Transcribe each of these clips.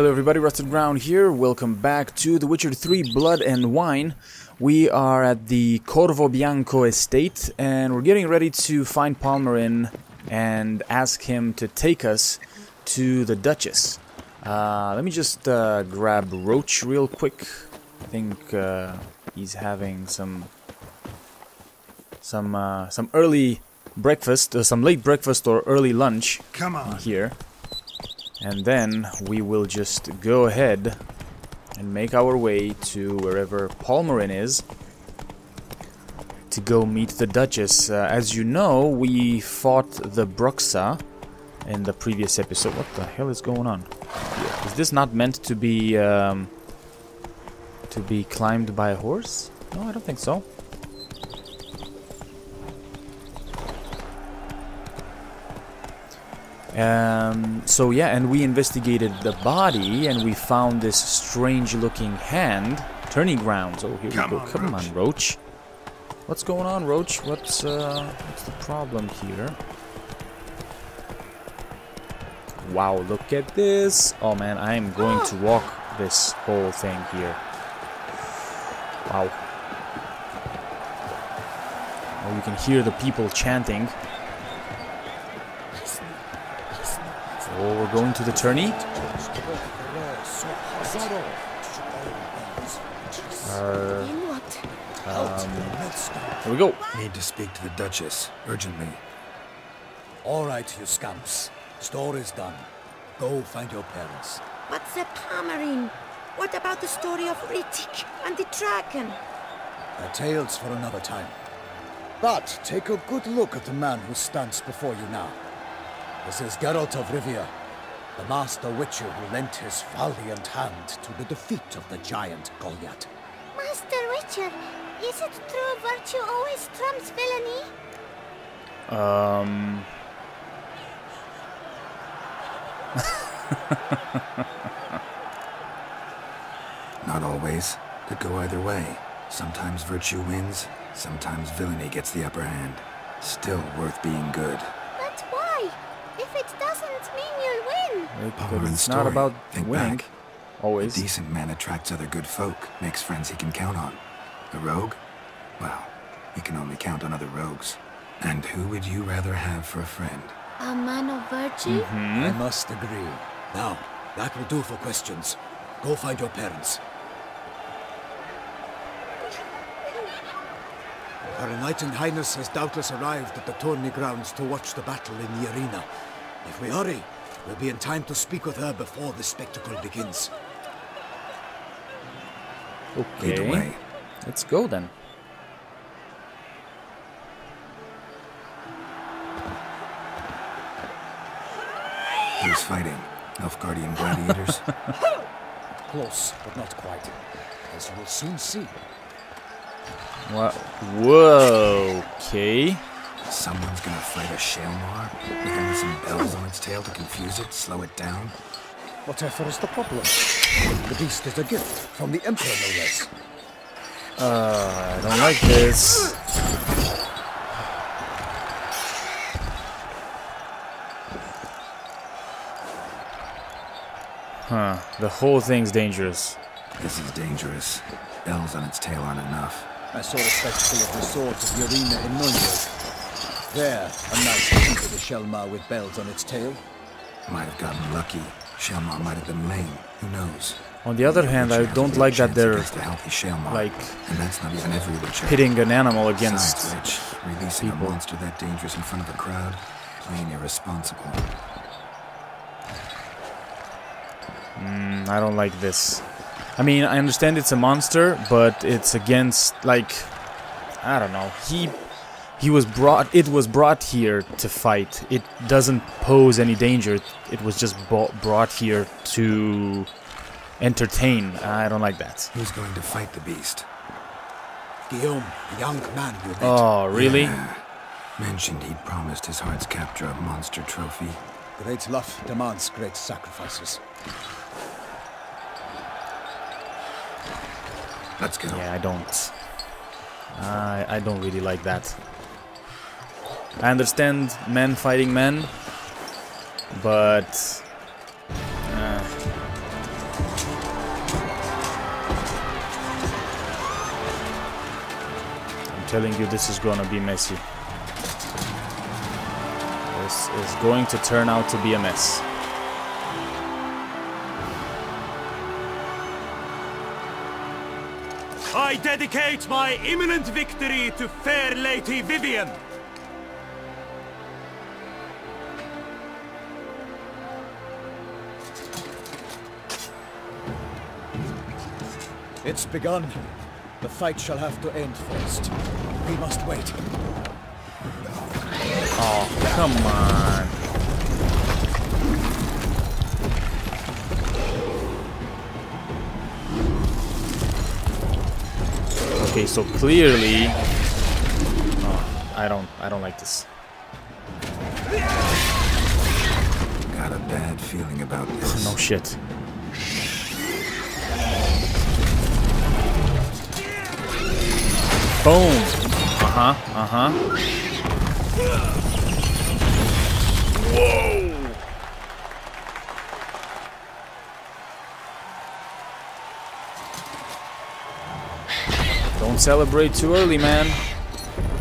Hello everybody, Rusted Ground here. Welcome back to The Witcher 3 Blood and Wine. We are at the Corvo Bianco estate and we're getting ready to find Peyrac-Peyran and ask him to take us to the Duchess. Let me just grab Roach real quick. I think he's having some early breakfast, some late breakfast or early lunch. Come on here. And then we will just go ahead and make our way to wherever Peyrac-Peyran is to go meet the Duchess. As you know, we fought the Bruxa in the previous episode. What the hell is going on? Is this not meant to be climbed by a horse? No, I don't think so. So yeah, and we investigated the body and we found this strange looking hand. Turning grounds. Oh, here we go. Come on, Roach. What's going on, Roach? What's the problem here? Wow, look at this. Oh man, I am going to walk this whole thing here. Wow. Oh, you can hear the people chanting. Oh, we're going to the tourney. Here we go. Need to speak to the Duchess urgently. All right, you scamps. Store is done. Go find your parents. But the Peyrac-Peyran, what about the story of Rittik and the dragon? They're tales for another time. But take a good look at the man who stands before you now. This is Geralt of Rivia, the master witcher who lent his valiant hand to the defeat of the giant Goliath. Master Witcher, is it true virtue always trumps villainy? Not always. Could go either way. Sometimes virtue wins, sometimes villainy gets the upper hand. Still worth being good. But why? If it doesn't mean you'll win. It's not about winning. Back. Always. A decent man attracts other good folk, makes friends he can count on. A rogue? Well, he can only count on other rogues. And who would you rather have for a friend? A man of virtue? I must agree. Now, that will do for questions. Go find your parents. Her Enlightened Highness has doubtless arrived at the tourney grounds to watch the battle in the arena. If we hurry, we'll be in time to speak with her before the spectacle begins. Lead the Okay. way. Let's go then. Who's fighting? Elf-Guardian gladiators? Close, but not quite. As you will soon see. What? Whoa. Okay. Someone's gonna fight a Shelmar? With only some bells on its tail to confuse it, slow it down? Whatever is the problem? The beast is a gift from the Emperor, no less. I don't like this. Huh. The whole thing's dangerous. This is dangerous. Bells on its tail aren't enough. I saw a spectacle of the swords of the arena in Nuremberg. There, a knight defeated a Shelmar with bells on its tail. Might have gotten lucky. Shelmar might have been lame. Who knows? On the other hand, I don't like that they're a healthy Shelmar. like and that's not even every witcher. pitting an animal against Besides which, releasing people. a monster that dangerous in front of a crowd, plain irresponsible. I don't like this. I mean, I understand it's a monster, but it's against, like, I don't know. It was brought here to fight. It doesn't pose any danger. It was just brought here to entertain. I don't like that. Who's going to fight the beast? Guillaume, the young man you met. Oh, really? Yeah. Mentioned he'd promised his heart's captor a monster trophy. Great love demands great sacrifices. Let's go. Yeah, I don't really like that. I understand men fighting men, but telling you this is gonna be messy. This is going to turn out to be a mess. I dedicate my imminent victory to fair Lady Vivian. It's begun. The fight shall have to end first. We must wait. Oh, come on. Okay, so clearly... Oh, I don't like this. Got a bad feeling about this. No shit. Boom! Whoa! Don't celebrate too early, man.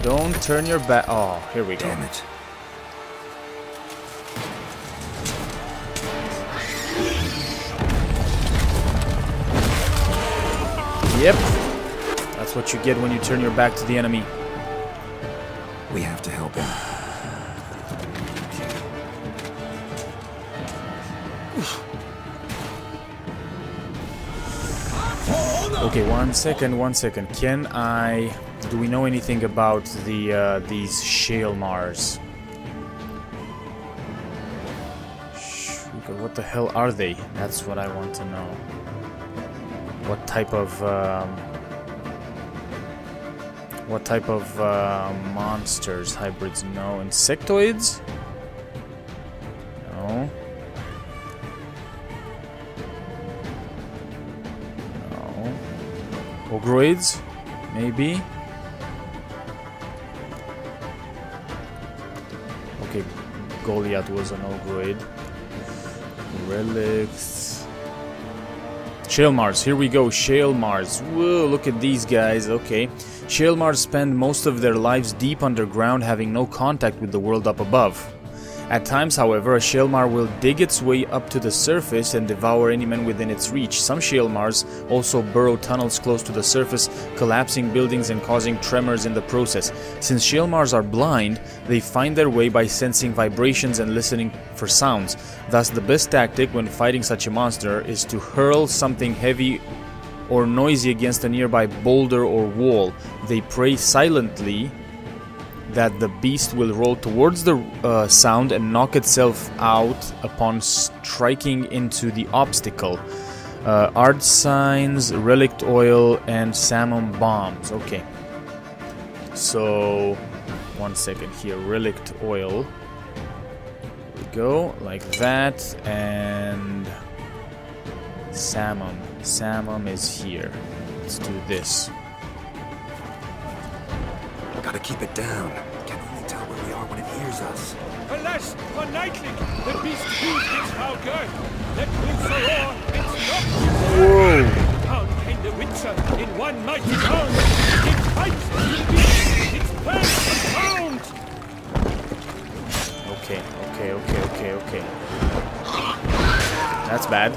Don't turn your back. Oh, here we go. Damn it. Yep. That's what you get when you turn your back to the enemy. We have to help him. Okay, one second. Can I... Do we know anything about the these shale mars? What the hell are they? That's what I want to know. What type of monsters? Hybrids? No. Insectoids? No. No. Ogroids? Maybe. Okay, Goliath was an ogroid. Relics. Shale Mars, here we go, Shale Mars. Whoa, look at these guys, okay. Shale Mars spend most of their lives deep underground, having no contact with the world up above. At times, however, a Shale Mar will dig its way up to the surface and devour any man within its reach. Some Shale Mars also burrow tunnels close to the surface, collapsing buildings and causing tremors in the process. Since Shale Mars are blind, they find their way by sensing vibrations and listening for sounds. Thus, the best tactic when fighting such a monster is to hurl something heavy or noisy against a nearby boulder or wall. They pray silently that the beast will roll towards the sound and knock itself out upon striking into the obstacle. Art signs, relict oil, and salmon bombs. Okay. So, one second here. Relict oil. Here we go, like that, and salmon. Salmon is here. Let's do this. Gotta keep it down. Can only tell where we are when it hears us. Alas, for Nightling, the beast used its foul girth. Let loose a roar, it's not. Whoa! How came the Witcher in one mighty bound? It fights the beast, its plans confound. Okay. That's bad.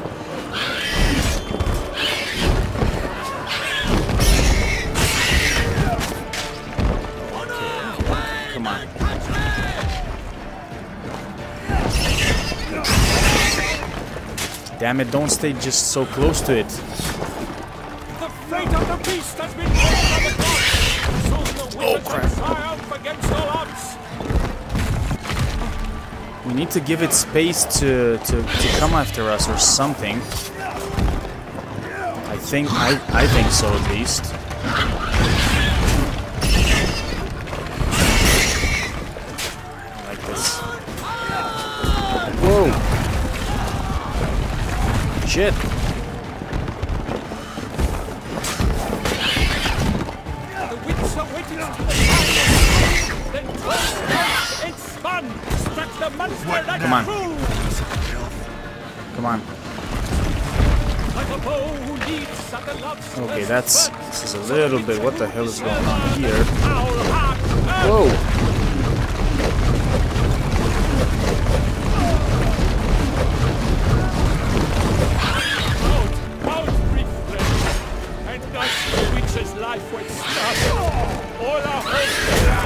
Come on. Damn it, don't stay just so close to it. The fate of the beast has been ordered by the gods. Soon the wicked will triumph against all odds. We need to give it space to come after us or something. I think so at least. Whoa! Shit! The wits are waiting to the then twice it spun, struck the monster like Come on. a fool. Come on. Like a Okay, this is a little bit. What the hell is going on here? Whoa!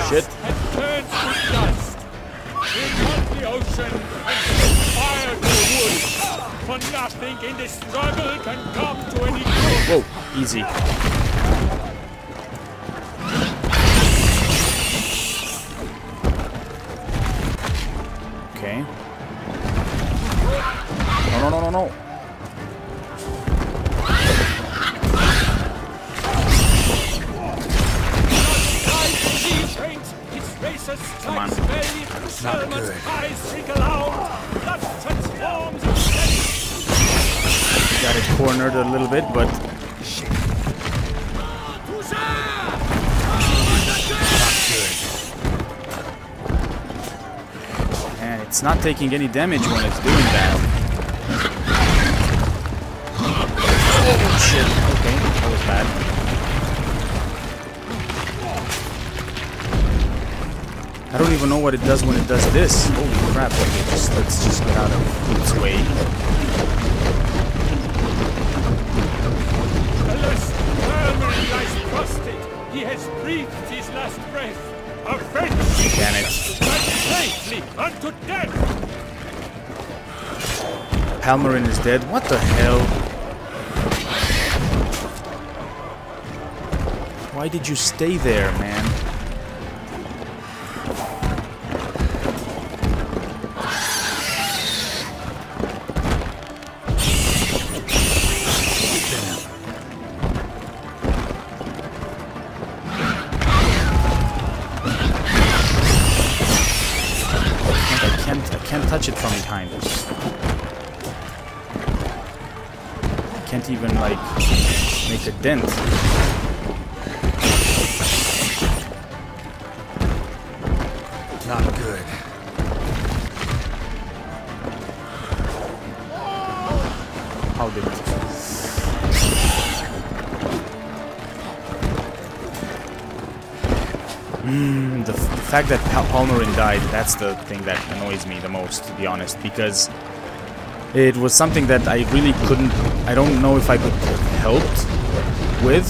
Shit. And turned to dust. In the ocean and fired the wood. For nothing in this struggle can come to any good. Whoa, easy. Okay. No, no, no, no, no. Come on. Not good. Got it cornered a little bit, but Shit. man, it's not taking any damage when it's doing that. Oh shit. Okay, that was bad. I don't even know what it does when it does this. Holy crap. Okay, let's just get out of its way. Alas, Peyrac lies prostrate. He has breathed his last breath. Avenge! Damn it. And safely unto death! Peyrac is dead. What the hell? Why did you stay there, man? Touch it from behind. Can't even like make a dent. Not good. How did it? The fact that Peyrac died, that's the thing that annoys me the most, to be honest, because it was something that I really couldn't, I don't know if I could have helped with.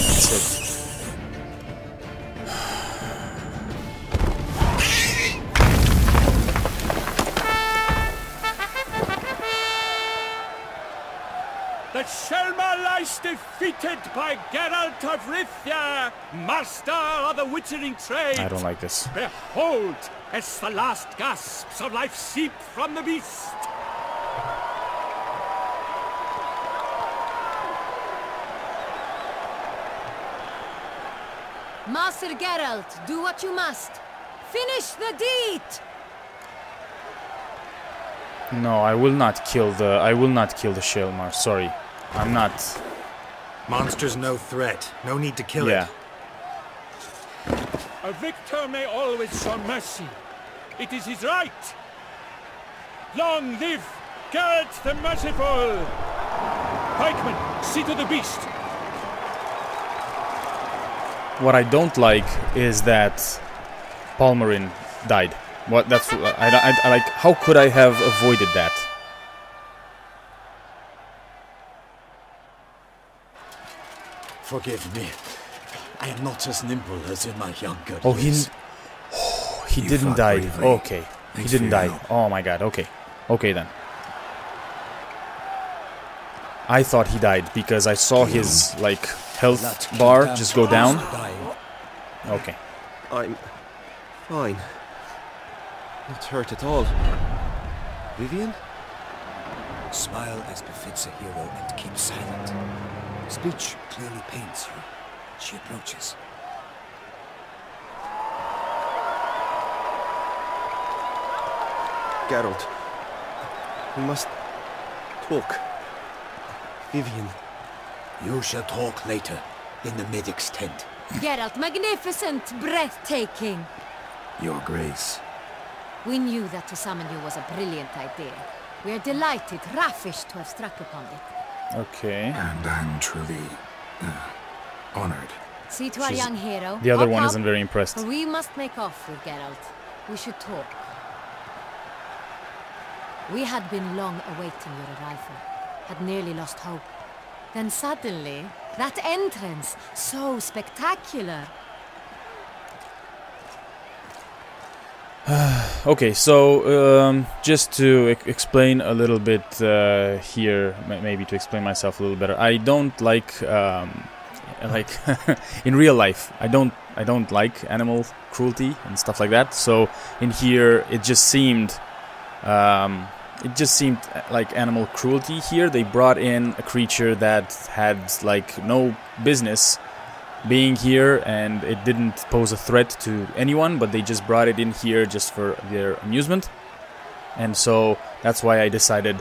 That's it. The Shelma lies defeated by Geralt of Rivia, master of the witchering trade. I don't like this. Behold, as the last gasps of life seep from the beast. Master Geralt, do what you must. Finish the deed! No, I will not kill the Shelmar. Sorry. I'm not. Monster's no threat. No need to kill it. A victor may always show mercy. It is his right. Long live Geralt the Merciful! Pikeman, see to the beast. What I don't like is that Peyrac died. What? That's I like. How could I have avoided that? Forgive me. I am not as nimble as in my younger Oh, days. he You didn't fought die. bravely. Okay, he Thanks for didn't your die. help. Oh my god. Okay, okay then. I thought he died because I saw his like health bar just go down. Okay. I'm fine. Not hurt at all. Vivian? Smile as befits a hero and keep silent. Speech clearly pains you. She approaches. Geralt. We must talk. Vivian. You shall talk later, in the medic's tent. Geralt, magnificent, breathtaking. Your Grace. We knew that to summon you was a brilliant idea. We are delighted, ravished to have struck upon it. Okay. And I'm truly honored. See to our young hero. The other Up, one up, isn't very impressed. for we must make off with Geralt. We should talk. We had been long awaiting your arrival. Had nearly lost hope. Then suddenly, that entrance, so spectacular. Okay, so just to explain a little bit here, maybe to explain myself a little better. I don't like in real life. I don't like animal cruelty and stuff like that. So in here, it just seemed like animal cruelty here. They brought in a creature that had like no business being here, and it didn't pose a threat to anyone, but they just brought it in here just for their amusement. And so that's why I decided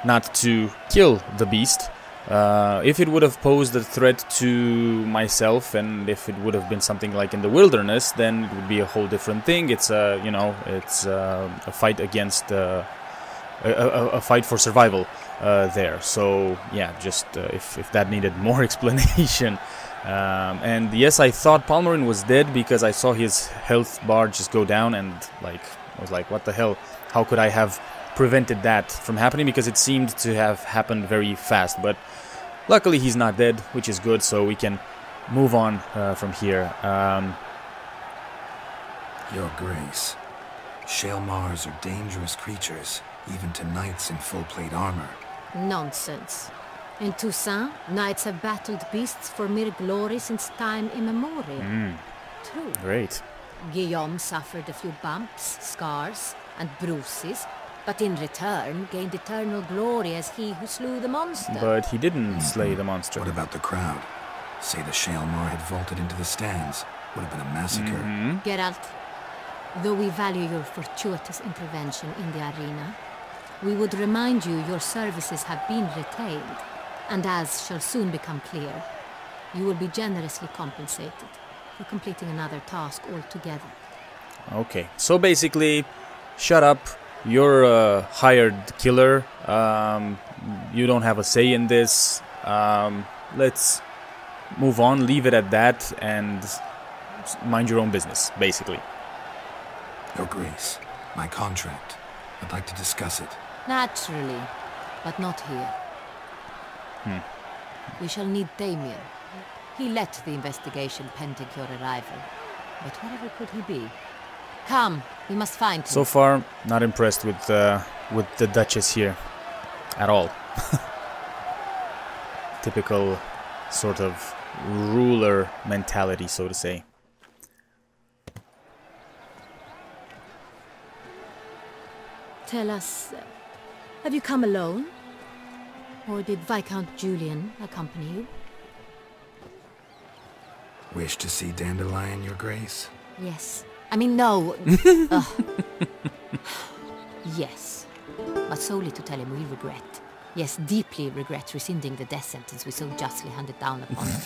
not to kill the beast. If it would have posed a threat to myself, and if it would have been something like in the wilderness, then it would be a whole different thing. It's a fight against a fight for survival there. So yeah, just if that needed more explanation. And yes, I thought Palmerin was dead because I saw his health bar just go down, and I was like, what the hell? How could I have prevented that from happening? Because it seemed to have happened very fast. But luckily he's not dead, which is good, so we can move on from here. Your Grace, Shaelmars are dangerous creatures, even to knights in full plate armor. Nonsense. In Toussaint, knights have battled beasts for mere glory since time immemorial. True. Great. Guillaume suffered a few bumps, scars, and bruises, but in return gained eternal glory as he who slew the monster. But he didn't slay the monster. What about the crowd? Say the Shaelmar had vaulted into the stands. Would have been a massacre. Geralt, though we value your fortuitous intervention in the arena, we would remind you your services have been retained, and as shall soon become clear, you will be generously compensated for completing another task altogether. Okay, so basically, shut up. You're a hired killer. You don't have a say in this. Let's move on, leave it at that, and mind your own business, basically. Your Grace, my contract. I'd like to discuss it. Naturally, but not here. We shall need Damien. He led the investigation pending your arrival. But whatever could he be? Come, we must find him. So far, not impressed with the Duchess here at all. Typical sort of ruler mentality, so to say. Tell us, have you come alone? Or did Viscount Julian accompany you? Wish to see Dandelion, Your Grace? Yes. I mean, no. Yes. But solely to tell him we regret. Yes, deeply regret rescinding the death sentence we so justly handed down upon him.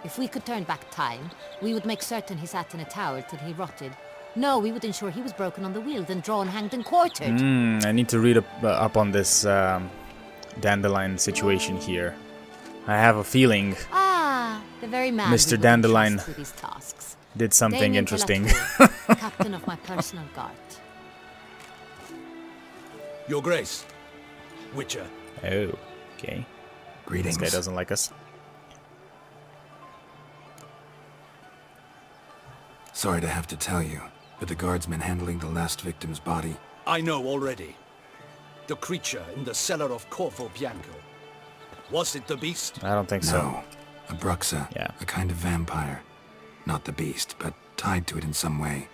If we could turn back time, we would make certain he sat in a tower till he rotted. No, we would ensure he was broken on the wheel, then drawn, hanged, and quartered. I need to read up on this Dandelion situation here. I have a feeling the very man Mr. Dandelion with his tasks. did something Damien interesting. Peyrac-Peyran, captain of my personal guard. Your Grace, Witcher. Oh, okay. Greetings. This guy doesn't like us. Sorry to have to tell you, but the guardsmen handling the last victim's body... I know already. The creature in the cellar of Corvo Bianco. Was it the beast? I don't think so. No. A Bruxa. Yeah. A kind of vampire. Not the beast, but tied to it in some way.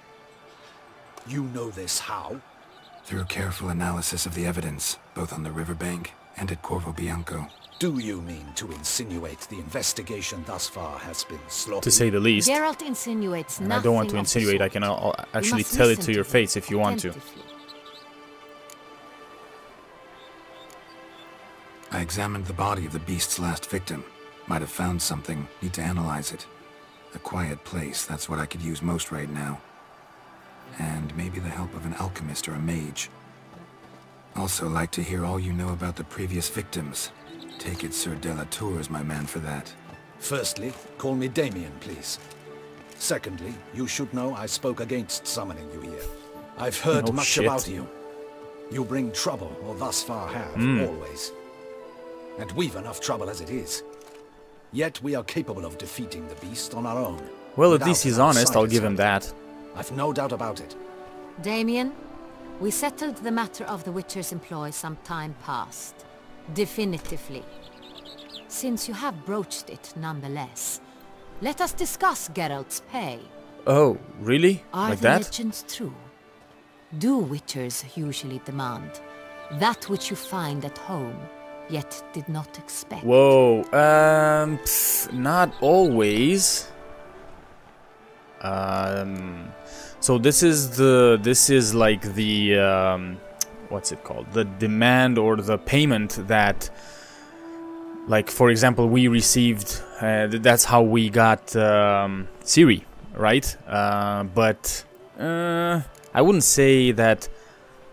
You know this how? Through careful analysis of the evidence, both on the riverbank and at Corvo Bianco. Do you mean to insinuate the investigation thus far has been sloppy? To say the least. Geralt insinuates And nothing I don't want to of the insinuate, I sort. can You actually must tell it listen to your him face if you want to. attentively. I examined the body of the beast's last victim. Might have found something. Need to analyze it. A quiet place, that's what I could use most right now. And maybe the help of an alchemist or a mage. Also like to hear all you know about the previous victims. Take it Sir Delatour is my man for that. Firstly, call me Damien, please. Secondly, you should know I spoke against summoning you here. I've heard much about you. You bring trouble, or thus far have, always. And we've enough trouble as it is. Yet we are capable of defeating the beast on our own. Well, at least he's honest, I'll give him that. I've no doubt about it. Damien, we settled the matter of the Witcher's employ some time past. Definitively. Since you have broached it nonetheless, let us discuss Geralt's pay. Oh, really? Are Like the that? legends true? Do Witchers usually demand that which you find at home, yet did not expect? Whoa, not always. So this is like the, what's it called? The demand or the payment that, like, for example, we received, that's how we got Ciri, right? But I wouldn't say that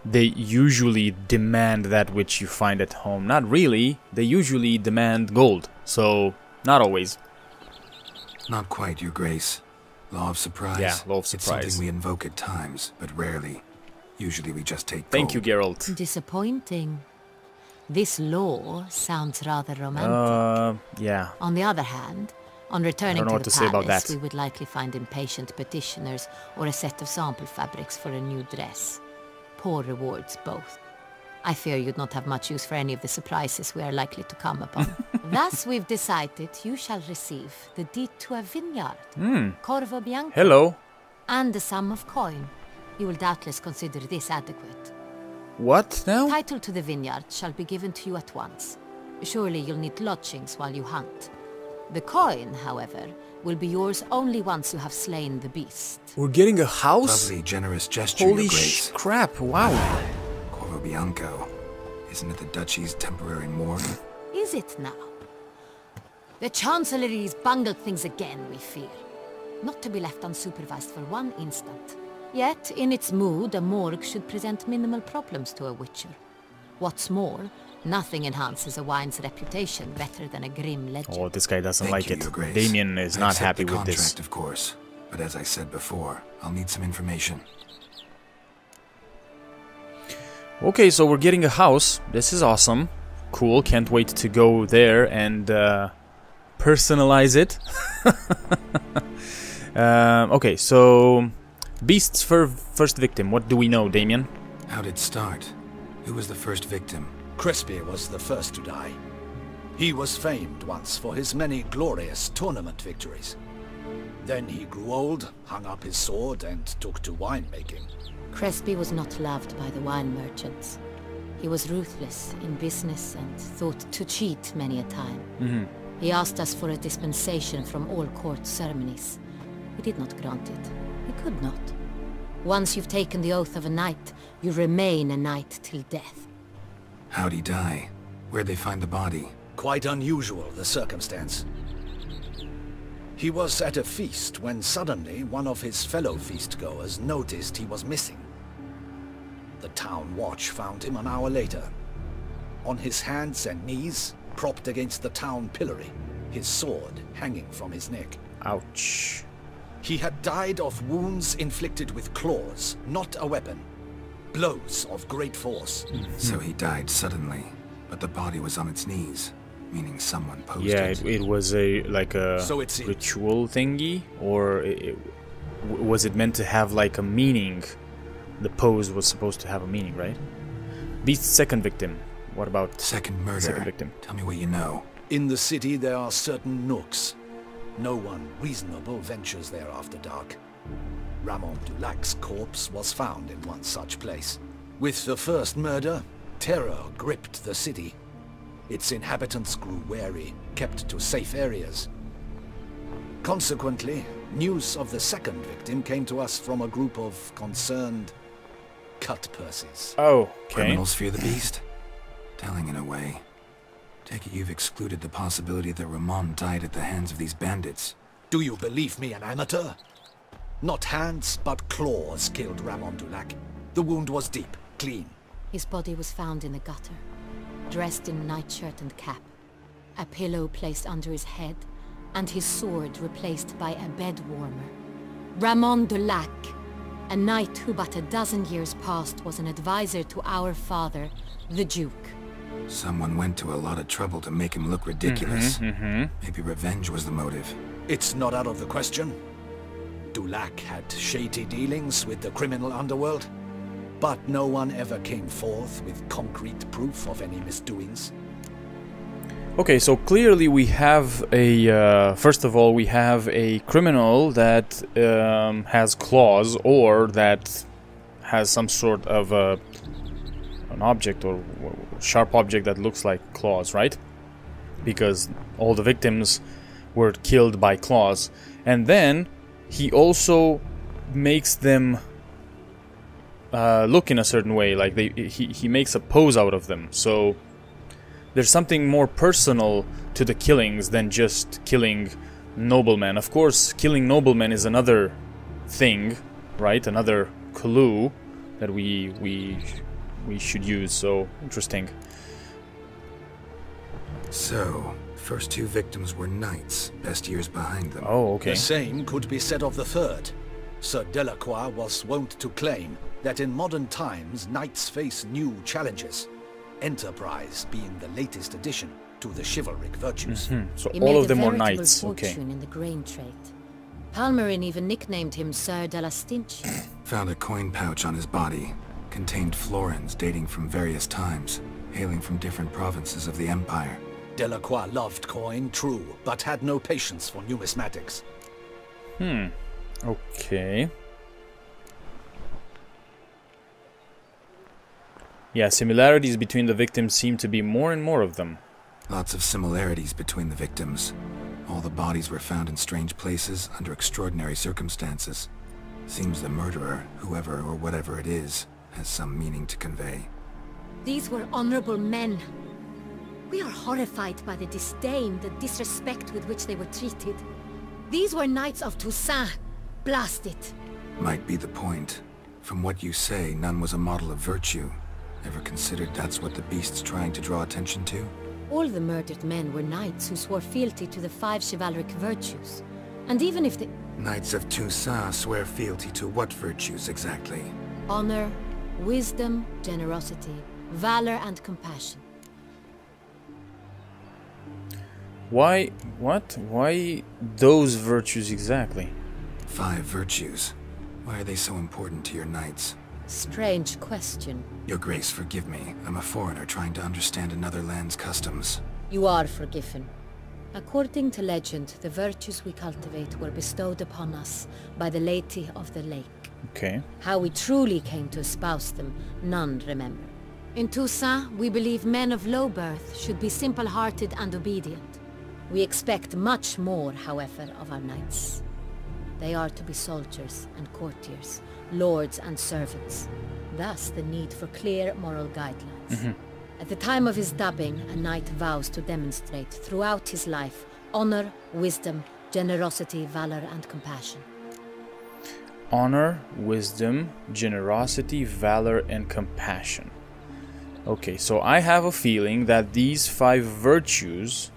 they usually demand that which you find at home. Not really. They usually demand gold. So, not always. Not quite, Your Grace. Law of surprise. Yeah, law of It's surprise. something we invoke at times, but rarely. Usually we just take Thank you, gold. Geralt. Disappointing. This law sounds rather romantic. Yeah. On the other hand, on returning know to what the to say about palace, that. we would likely find impatient petitioners or a set of sample fabrics for a new dress. Poor rewards, both. I fear you'd not have much use for any of the surprises we are likely to come upon. Thus, we've decided you shall receive the deed to a vineyard, Corvo Bianco, Hello. and the sum of coin. You will doubtless consider this adequate. What now? Title to the vineyard shall be given to you at once. Surely you'll need lodgings while you hunt. The coin, however, will be yours only once you have slain the beast. We're getting a house? Lovely, generous gesture, Holy Your Grace. crap, wow. Corvo Bianco. Isn't it the duchy's temporary morgue? Is it now? The Chancellery's bungled things again, we fear. Not to be left unsupervised for one instant. Yet, in its mood, a morgue should present minimal problems to a Witcher. What's more, nothing enhances a wine's reputation better than a grim legend. Oh, this guy doesn't Thank like you, it. Your Grace. Damien is I not accept happy the with this. contract, of course. But as I said before, I'll need some information. Okay, so we're getting a house. This is awesome. Cool, can't wait to go there and personalize it. Okay, so beasts for first victim. What do we know, Damien? How'd it start? Who was the first victim? Crespi was the first to die. He was famed once for his many glorious tournament victories. Then he grew old, hung up his sword, and took to winemaking. Crespi was not loved by the wine merchants. He was ruthless in business and thought to cheat many a time. He asked us for a dispensation from all court ceremonies. We did not grant it. We could not. Once you've taken the oath of a knight, you remain a knight till death. How'd he die? Where'd they find the body? Quite unusual, the circumstance. He was at a feast when suddenly one of his fellow feastgoers noticed he was missing. The town watch found him an hour later. On his hands and knees, propped against the town pillory, his sword hanging from his neck. Ouch. He had died of wounds inflicted with claws, not a weapon. Blows of great force. So he died suddenly, but the body was on its knees, meaning someone posed Yeah, it. it was a like a So it seemed. ritual thingy, or was it meant to have like a meaning? The pose was supposed to have a meaning, right? Beast's second victim. What about Second murder. second victim? Tell me what you know. In the city there are certain nooks. No one reasonable ventures there after dark. Ramon Dulac's corpse was found in one such place. With the first murder, terror gripped the city. Its inhabitants grew wary, kept to safe areas. Consequently, news of the second victim came to us from a group of concerned cut purses. Oh, okay. Criminals fear the beast? Telling in a way. Take it you've excluded the possibility that Ramon died at the hands of these bandits. Do you believe me an amateur? Not hands, but claws killed Ramon Dulac. The wound was deep, clean. His body was found in the gutter, dressed in nightshirt and cap, a pillow placed under his head, and his sword replaced by a bed warmer. Ramon Dulac, a knight who but a dozen years past was an advisor to our father, the Duke. Someone went to a lot of trouble to make him look ridiculous. Maybe revenge was the motive. It's not out of the question. Dulac had shady dealings with the criminal underworld, but no one ever came forth with concrete proof of any misdoings. Okay, so clearly we have a, first of all, we have a criminal that has claws, or that has some sort of an object or sharp object that looks like claws, right? Because all the victims were killed by claws. And then he also makes them look in a certain way, like he makes a pose out of them. So there's something more personal to the killings than just killing noblemen. Of course, killing noblemen is another thing, right? Another clue that we should use. So interesting. So, first two victims were knights, best years behind them. Oh, okay. The same could be said of the third. Sir Delacroix was wont to claim that in modern times knights face new challenges, enterprise being the latest addition to the chivalric virtues. So He all made of them a were veritable knights. Okay. fortune in the grain trade. Palmerin even nicknamed him Sir de la Stinch. Found a coin pouch on his body. Contained florins dating from various times, hailing from different provinces of the Empire. Delacroix loved coin, true, but had no patience for numismatics. Okay. Yeah, similarities between the victims seem to be more and more of them. Lots of similarities between the victims. All the bodies were found in strange places, under extraordinary circumstances. Seems the murderer, whoever or whatever it is, has some meaning to convey. These were honorable men. We are horrified by the disdain, the disrespect with which they were treated. These were knights of Toussaint. Blast it. Might be the point. From what you say, none was a model of virtue. Ever considered that's what the beast's trying to draw attention to? All the murdered men were knights who swore fealty to the 5 chivalric virtues. And even if the Knights of Toussaint swear fealty to what virtues exactly? honor, wisdom, generosity, valor, and compassion. Why? What? Why those virtues exactly? 5 virtues. Why are they so important to your knights? Strange question. Your Grace, forgive me. I'm a foreigner trying to understand another land's customs. You are forgiven. According to legend, the virtues we cultivate were bestowed upon us by the Lady of the Lake. Okay. How we truly came to espouse them, none remember. In Toussaint, we believe men of low birth should be simple-hearted and obedient. We expect much more, however, of our knights. They are to be soldiers and courtiers, lords and servants. Thus, the need for clear moral guidelines. At the time of his dubbing, a knight vows to demonstrate throughout his life honor, wisdom, generosity, valor, and compassion. Honor, wisdom, generosity, valor, and compassion. Okay, so I have a feeling that these 5 virtues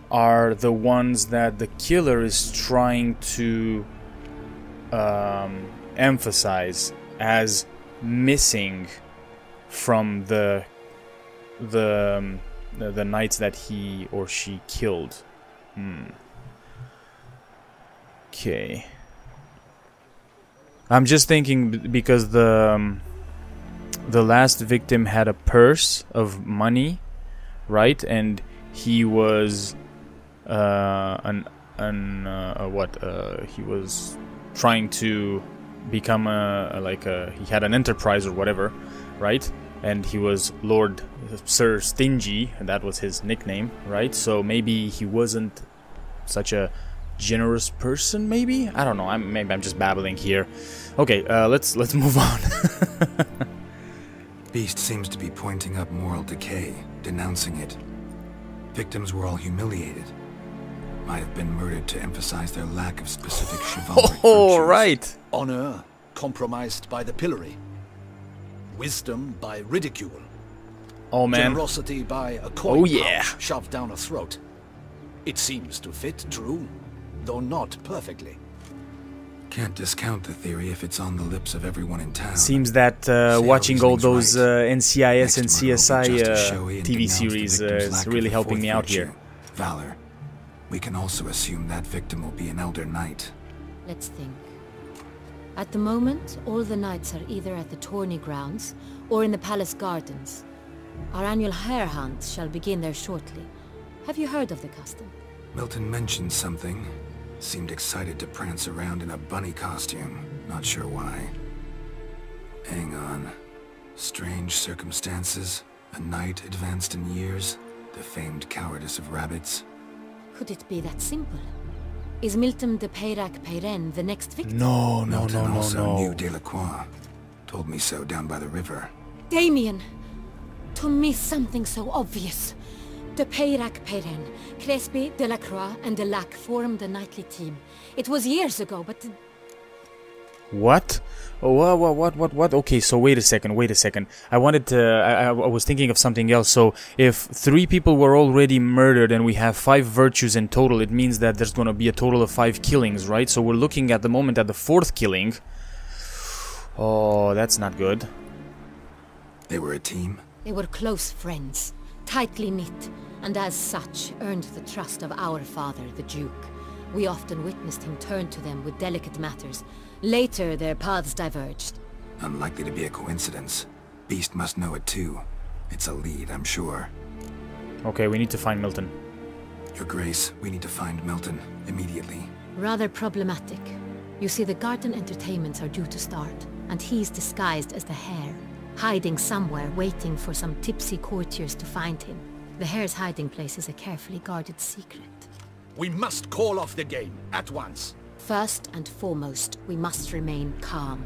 are the ones that the killer is trying to emphasize as missing from the knights that he or she killed. Okay. I'm just thinking because the last victim had a purse of money, right? And he was he was trying to become he had an enterprise or whatever, right? And he was Lord Sir Stingy, and that was his nickname, right? So maybe he wasn't such a generous person, maybe? I don't know. Maybe I'm just babbling here. Okay, let's move on. Beast seems to be pointing up moral decay, denouncing it. Victims were all humiliated. Might have been murdered to emphasize their lack of specific chivalric Oh, virtues. right. Honor compromised by the pillory. Wisdom by ridicule. Oh, man. Generosity by a coin Oh, yeah. pouch shoved down a throat. It seems to fit, true, though not perfectly. Can't discount the theory if it's on the lips of everyone in town. Seems that watching all those NCIS and CSI TV TV series is really helping me out here. Valor. We can also assume that victim will be an elder knight. Let's think. At the moment, all the knights are either at the tourney grounds or in the palace gardens. Our annual hare hunt shall begin there shortly. Have you heard of the custom? Milton mentioned something. Seemed excited to prance around in a bunny costume. Not sure why. Hang on. Strange circumstances. A knight advanced in years. The famed cowardice of rabbits. Could it be that simple? Is Milton de Peyrac-Peyran the next victim? No, Milton also knew Delacroix. Told me so down by the river. Damien! To miss something so obvious. De Peyrac-Peyran, Crespi, Delacroix, and Delac formed a knightly team. It was years ago, but... What? Oh, what? Okay, so wait a second. I wanted to... I was thinking of something else. So, if 3 people were already murdered and we have 5 virtues in total, it means that there's gonna be a total of 5 killings, right? So we're looking at the moment at the 4th killing. Oh, that's not good. They were a team? They were close friends, tightly knit, and as such earned the trust of our father, the Duke. We often witnessed him turn to them with delicate matters. Later, their paths diverged. Unlikely to be a coincidence. Beast must know it too. It's a lead, I'm sure. Okay, we need to find Milton. Your Grace, we need to find Milton immediately. Rather problematic. You see, the garden entertainments are due to start, and he's disguised as the hare, hiding somewhere, waiting for some tipsy courtiers to find him. The hare's hiding place is a carefully guarded secret. We must call off the game, at once. First and foremost, we must remain calm.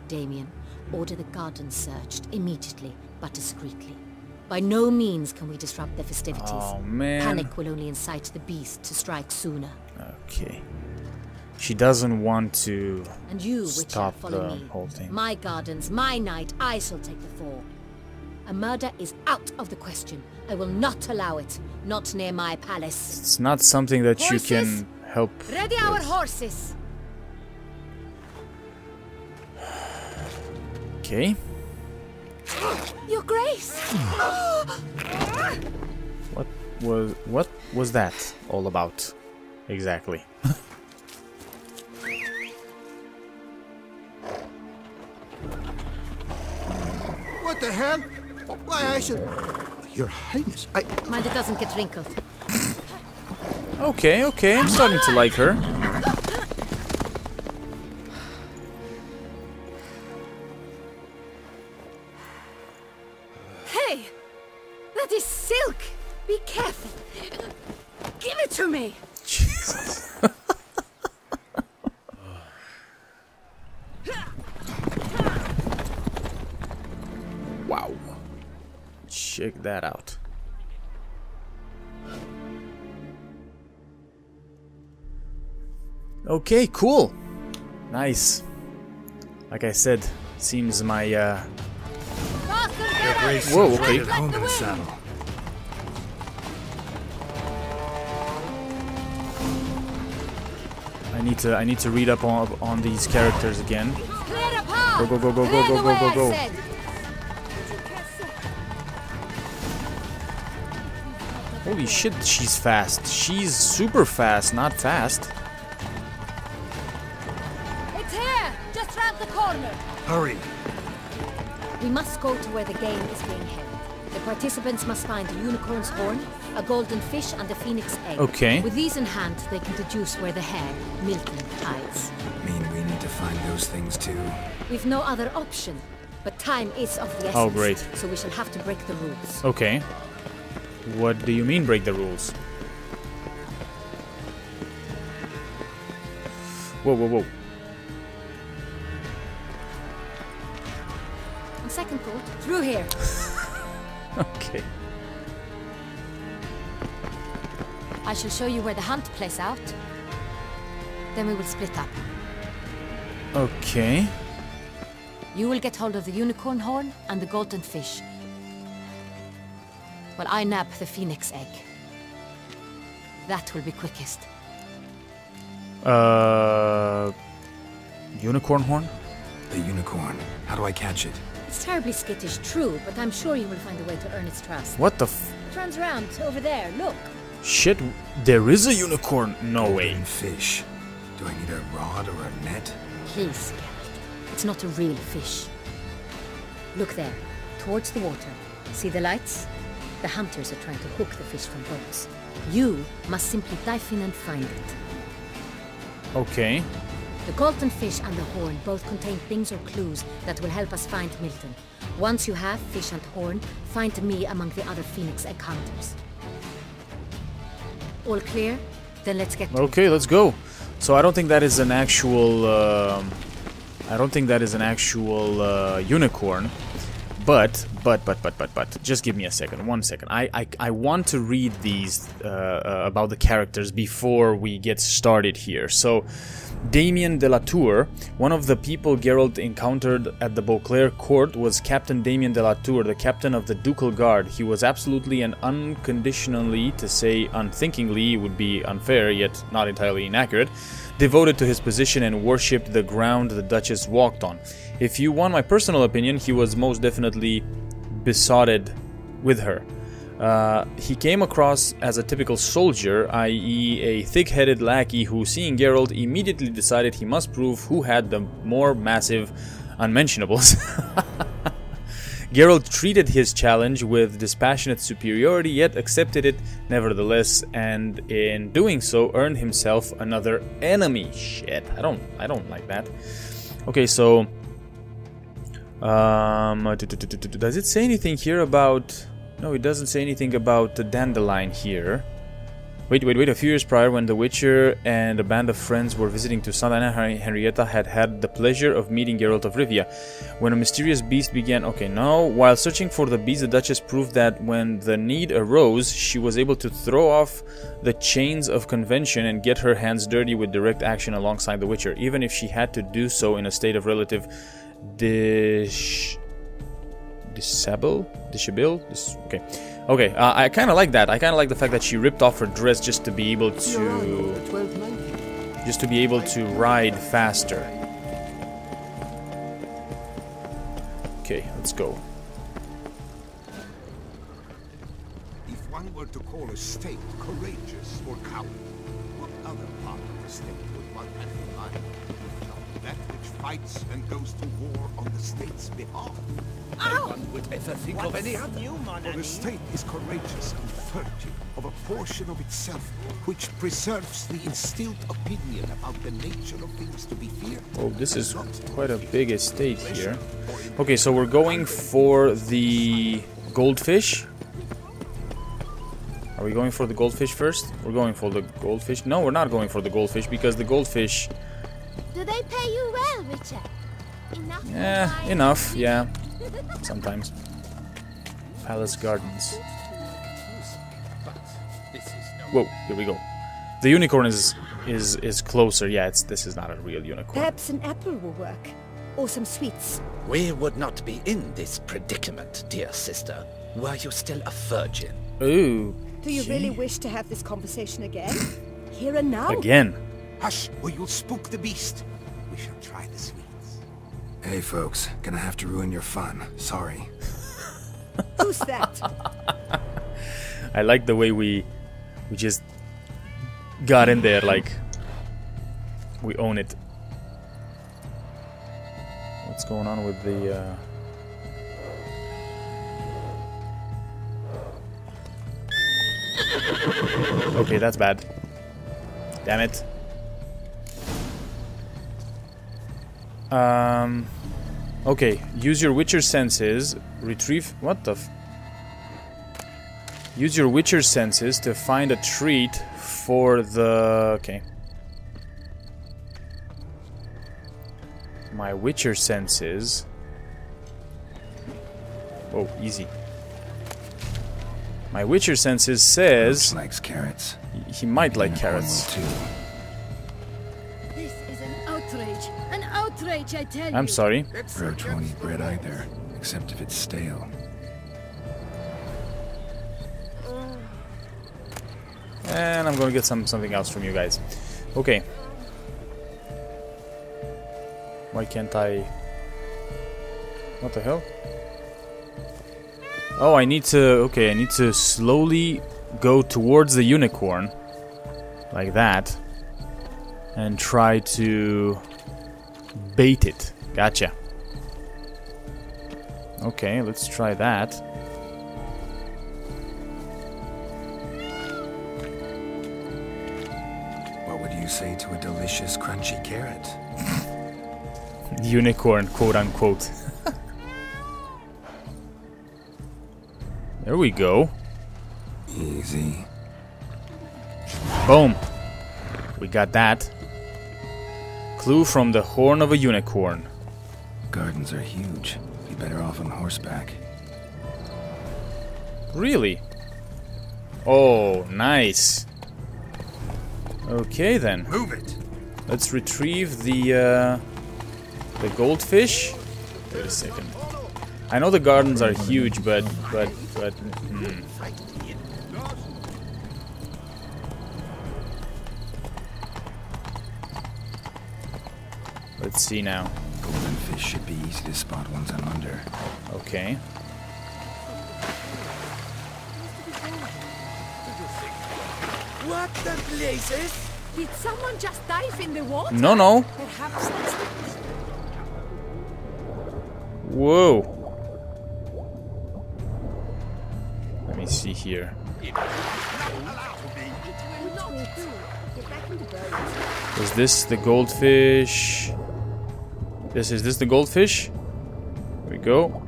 Damien, order the garden searched immediately, but discreetly. By no means can we disrupt the festivities. Oh, man. Panic will only incite the beast to strike sooner. Okay. She doesn't want to And you, Witcher, stop follow the me. whole thing. My gardens, my night, I shall take the fall. A murder is out of the question. I will not allow it. Not near my palace. It's not something that you Horses? can help Ready with. our horses! Okay. Your Grace! What was that all about? Exactly. What the hell? Why, I should... Your Highness, I... Mind it doesn't get wrinkled. Okay, I'm starting to like her. Hey! That is silk! Be careful! Give it to me! Jesus. Wow. Check that out. Okay, cool. Nice. Like I said, seems my Whoa, okay. Home in the saddle. I need to read up on these characters again. Clear a path! Go. Clear the way, I said. Holy shit, she's fast. She's super fast, not fast. It's here! Just round the corner! Hurry! We must go to where the game is being held. The participants must find a unicorn's horn, a golden fish, and a phoenix egg. Okay. With these in hand, they can deduce where the hare, Milton, hides. Mean we need to find those things too? We've no other option, but time is of the essence. Oh, great. So we shall have to break the rules. Okay. What do you mean break the rules? Whoa. On second thought, through here. Okay. I shall show you where the hunt plays out. Then we will split up. Okay. You will get hold of the unicorn horn and the golden fish, while I nab the phoenix egg. That will be quickest. Unicorn horn? The unicorn. How do I catch it? It's terribly skittish, true, but I'm sure you will find a way to earn its trust. What the f... Turns around, over there, look. Shit, there is a unicorn. No way. Golden fish. Do I need a rod or a net? Please, Geralt. It's not a real fish. Look there, towards the water. See the lights? The hunters are trying to hook the fish from boats. You must simply dive in and find it. Okay. The golden fish and the horn both contain things or clues that will help us find Milton. Once you have fish and horn, find me among the other phoenix egg hunters. All clear? Then let's get to Okay, let's go. So I don't think that is an actual... unicorn. But, just give me a second, 1 second. I want to read these about the characters before we get started here. So, Damien de la Tour, one of the people Geralt encountered at the Beauclair court, was Captain Damien de la Tour, the captain of the ducal guard. He was absolutely and unconditionally, to say unthinkingly would be unfair, yet not entirely inaccurate, devoted to his position and worshipped the ground the Duchess walked on. If you want my personal opinion, he was most definitely besotted with her. He came across as a typical soldier, i.e. a thick-headed lackey who, seeing Geralt, immediately decided he must prove who had the more massive unmentionables. Geralt treated his challenge with dispassionate superiority, yet accepted it nevertheless, and in doing so earned himself another enemy. Shit, I don't like that. Okay, so does it say anything here about... No, it doesn't say anything about the dandelion here. Wait. A few years prior, when the Witcher and a band of friends were visiting Toussaint, and Henrietta had the pleasure of meeting Geralt of Rivia. When a mysterious beast began... Okay, no. While searching for the beast, the Duchess proved that when the need arose, she was able to throw off the chains of convention and get her hands dirty with direct action alongside the Witcher, even if she had to do so in a state of relative Okay, I kind of like that. I kind of like the fact that she ripped off her dress just to be able to ride faster. Okay, let's go. If one were to call a state courageous or coward, what other part of the state would one have in mind? That which fights and goes to war on the state's behalf? No one would ever think of any other. For the state is courageous and furtive of a portion of itself which preserves the instilled opinion about the nature of things to be feared. Oh, this is quite a big estate here. Okay, so we're going for the goldfish. Are we going for the goldfish first? We're going for the goldfish. No, we're not going for the goldfish because the goldfish... Do they pay you well, Richard? Enough? Yeah, enough, yeah. Sometimes. Palace Gardens. Whoa, here we go. The unicorn is closer. Yeah, this is not a real unicorn. Perhaps an apple will work. Or some sweets. We would not be in this predicament, dear sister, were you still a virgin. Ooh. Do you really wish to have this conversation again? Here and now? Again. Hush, or you'll spook the beast. We shall try the sweets. Hey folks, gonna have to ruin your fun. Sorry. Who's that? I like the way we just got in there like we own it. What's going on with the Okay, that's bad. Damn it. Okay, use your Witcher senses, retrieve... What the f... Use your Witcher senses to find a treat for the... Okay. My Witcher senses... Oh, easy. My Witcher senses says likes carrots. he might like Unicorn carrots. will too. This is an outrage. An outrage, I tell you. I'm sorry. Roach won't eat bread either, except if it's stale. And I'm gonna get something else from you guys. Okay. Why can't I... What the hell? Oh, I need to... Okay, I need to slowly go towards the unicorn. Like that. And try to... bait it. Gotcha. Okay, let's try that. What would you say to a delicious, crunchy carrot? Unicorn, quote unquote. There we go. Easy. Boom. We got that. Clue from the horn of a unicorn. Gardens are huge. Be better off on horseback. Really? Oh, nice. Okay then. Move it! Let's retrieve the goldfish. Wait a second. I know the gardens are huge, but Let's see now. Golden fish should be easy to spot once I'm under. Okay. What the blazes? Did someone just dive in the water? No. Perhaps that's... Whoa. Let me see here. Is this the goldfish? Is this the goldfish? Here we go.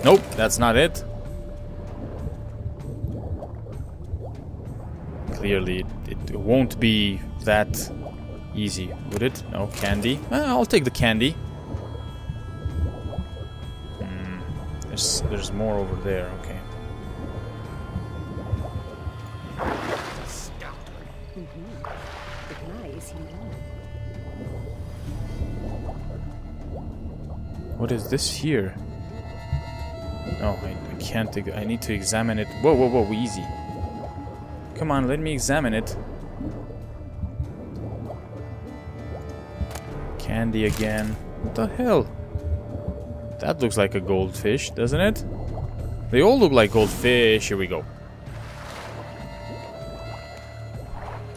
Nope, that's not it. Clearly, it won't be that easy, would it? No, candy. I'll take the candy. There's more over there, okay. What is this here? No, I can't. I need to examine it. Whoa, easy. Come on, let me examine it. Candy again. What the hell? That looks like a goldfish, doesn't it? They all look like goldfish. Here we go.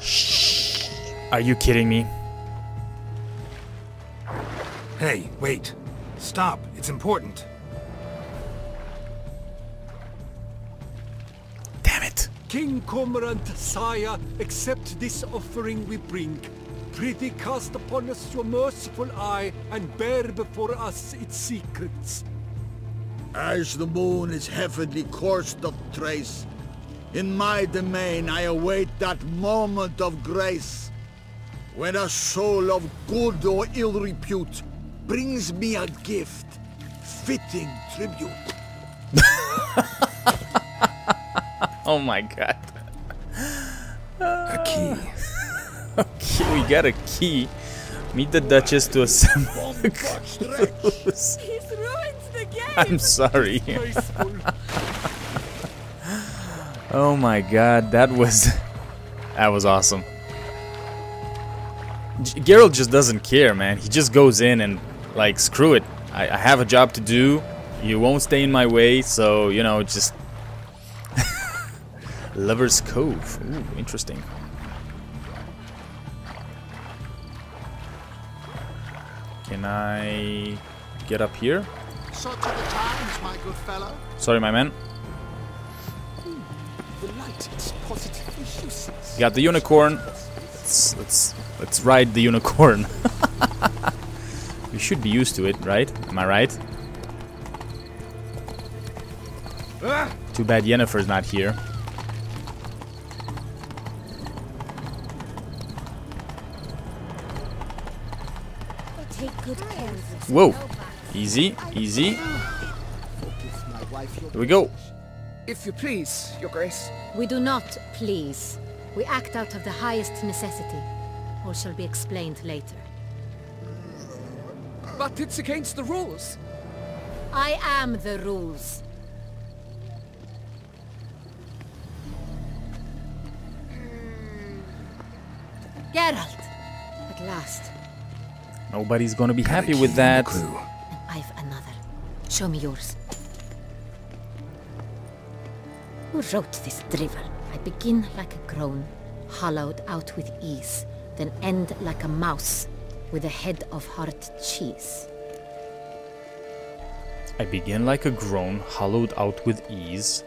Shh. Are you kidding me? Hey, wait. Stop. It's important. Damn it. King Cormorant, sire, accept this offering we bring. Prithee cast upon us your merciful eye, and bear before us its secrets. As the moon is heavenly coursed of trace, in my domain I await that moment of grace, when a soul of good or ill repute brings me a gift, fitting tribute. Oh my god. A key. Okay, we got a key. Meet the Duchess to assemble the clues. He's ruined the game! I'm sorry. Oh my god, that was awesome. Geralt just doesn't care, man. He just goes in and, like, screw it. I have a job to do. You won't stay in my way, so, you know, just... Lover's Cove. Ooh, interesting. Can I get up here? Such are the times, my good fellow. Sorry, my man. The light is positively useless. Got the unicorn. Let's ride the unicorn. We should be used to it, right? Am I right? Too bad Yennefer's not here. Take good care of this. Whoa. Easy, easy. Here we go. If you please, Your Grace. We do not please. We act out of the highest necessity. All shall be explained later. But it's against the rules. I am the rules. Geralt! At last. Nobody's gonna be happy with that. I've another. Show me yours. Who wrote this drivel? I begin like a groan, hollowed out with ease, then end like a mouse, with a head of hard cheese. I begin like a groan, hollowed out with ease,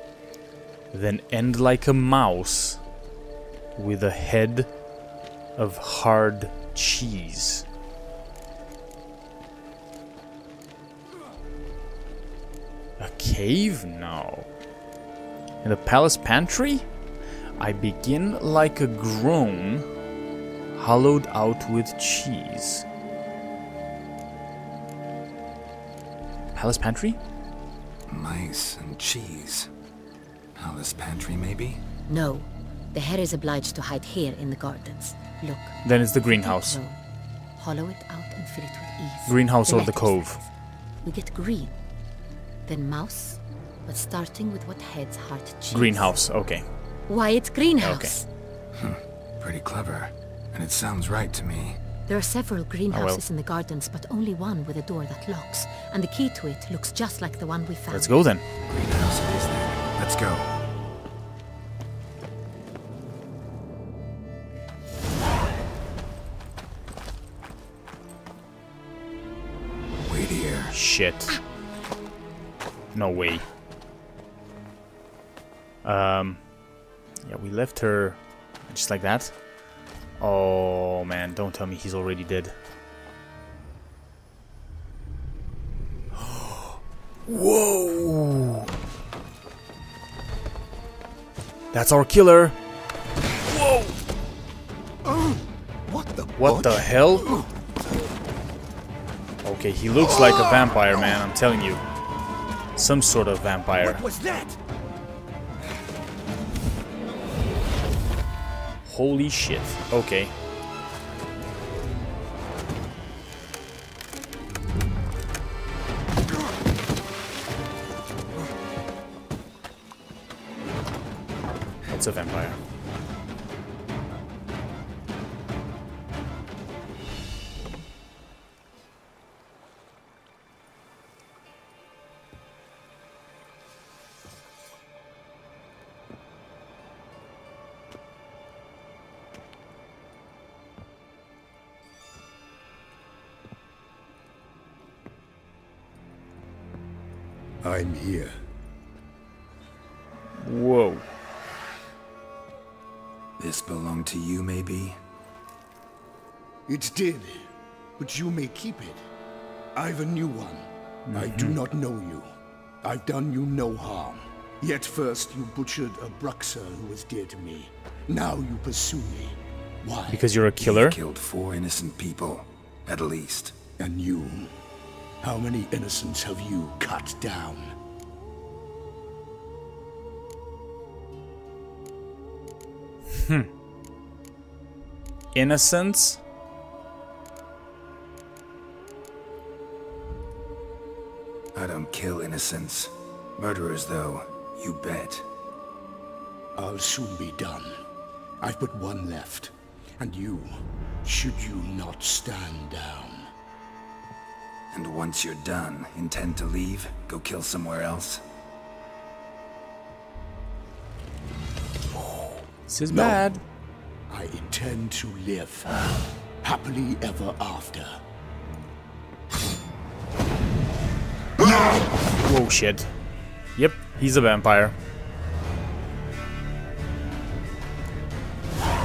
then end like a mouse, with a head of hard cheese. A cave? No. In the palace pantry? I begin like a groan, hollowed out with cheese. Palace pantry? Mice and cheese. Palace pantry, maybe? No. The hair is obliged to hide here in the gardens. Look. Then it's the greenhouse. Hollow it out and fill it with ease. Greenhouse or the cove. Size. We get green. Then mouse, but starting with what heads heart cheese. Greenhouse, okay. Why, it's greenhouse. Okay. Pretty clever. And it sounds right to me. There are several greenhouses in the gardens, but only one with a door that locks. And the key to it looks just like the one we found. Let's go then. Greenhouse it is then. Let's go. Wait here. Shit. No way. Yeah, we left her just like that. Oh man, don't tell me he's already dead. Whoa! That's our killer. Whoa! What the hell? Okay, he looks like a vampire, man, I'm telling you. Some sort of vampire. What was that? Holy shit. Okay. It's a vampire. I'm here. Whoa. This belonged to you, maybe? It did, but you may keep it. I've a new one. I do not know you. I've done you no harm. Yet first you butchered a Bruxer who was dear to me. Now you pursue me. Why? Because you're a killer? You killed 4 innocent people, at least. And you? How many innocents have you cut down? Innocents? I don't kill innocents. Murderers, though, you bet. I'll soon be done. I've but one left. And you, should you not stand down. And once you're done, intend to leave? Go kill somewhere else? This is bad. I intend to live. Happily ever after. Whoa, shit. Yep, he's a vampire.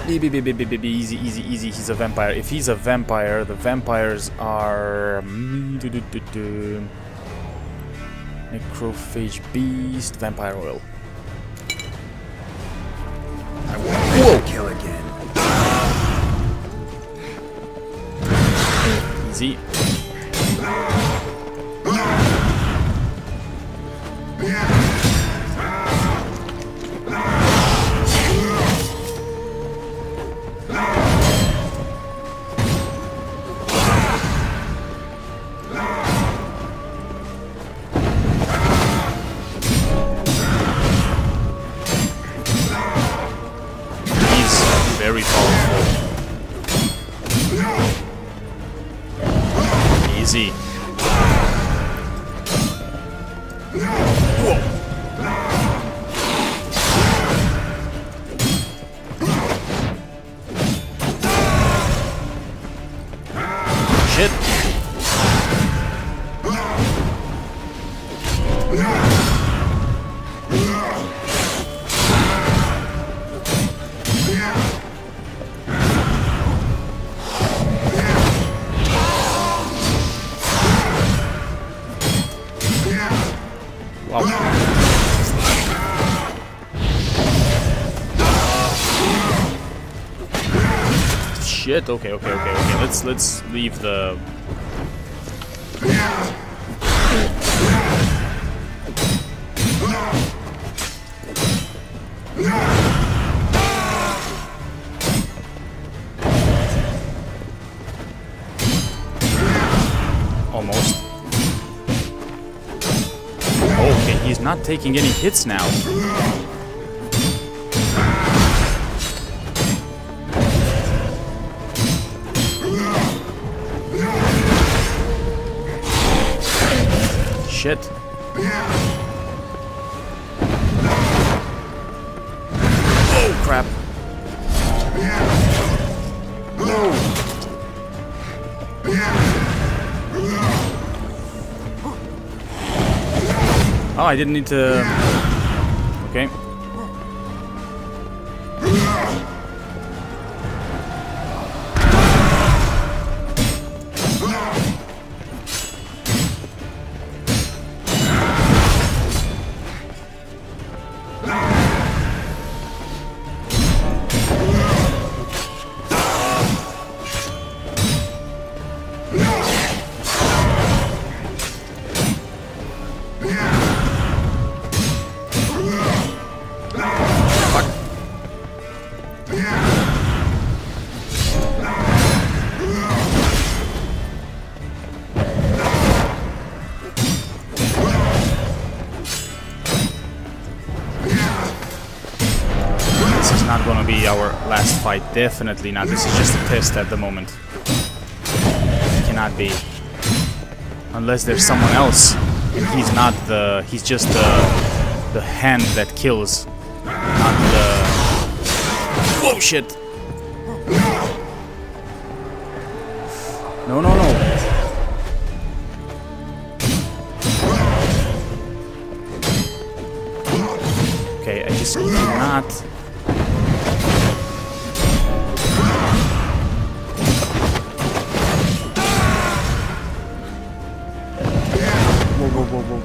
Easy, easy, easy. He's a vampire. If he's a vampire, the vampires are... Necrophage beast, vampire oil. Whoa! Kill again. Easy. Shit. Wow. Shit. Okay. Let's leave the. Almost. Okay, he's not taking any hits now. Shit. Oh, crap. Whoa. Oh, I didn't need to... Okay. Not gonna be our last fight, definitely not. This is just a test at the moment. It cannot be. Unless there's someone else. And he's not the... he's just the hand that kills. Not the... Whoa, shit! No, no, no. Okay, I just cannot...